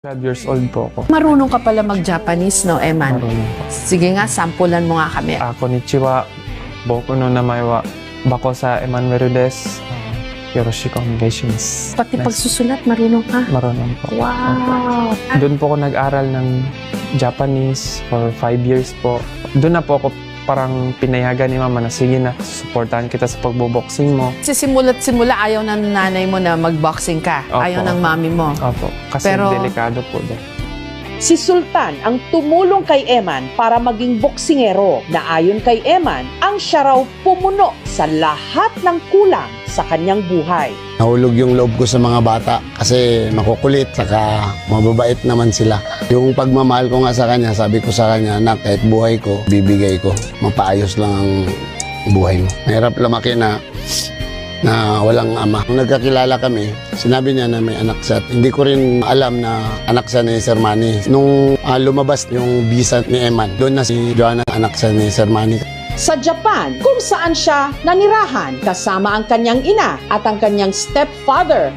12 years old po ako. Marunong ka pala mag-Japanese, no, Eman? Marunong po. Sige nga, sampulan mo nga kami. Konnichiwa, boku no namae wa bako sa Emmanuel Rudes. Yoroshiku onegaishimasu. Pati pagsusulat, marunong ka. Marunong po. Wow! Doon po ako nag-aral ng Japanese for 5 years po. Doon na po ako parang pinayagan ni mama na sige na, supportahan kita sa pagboboxing mo. Simula't-simula, ayaw ng nanay mo na mag-boxing ka. Opo. Ayaw ng mami mo. Opo, kasi Pero- delikado po doon. Si Sultan ang tumulong kay Eman para maging boksingero na ayon kay Eman, ang siya raw pumuno sa lahat ng kulang sa kanyang buhay. Nahulog yung loob ko sa mga bata kasi makukulit, saka mababait naman sila. Yung pagmamahal ko nga sa kanya, sabi ko sa kanya, anak, kahit buhay ko, bibigay ko. Mapaayos lang ang buhay mo. Mahirap lumaki na walang ama. Nung nagkakilala kami, sinabi niya na may anak siya. Hindi ko rin alam na anak siya ni Sir Manny. Nung lumabas yung visa ni Eman, doon na si Joanna, anak siya ni Sir Manny. Sa Japan, kung saan siya nanirahan kasama ang kanyang ina at ang kanyang stepfather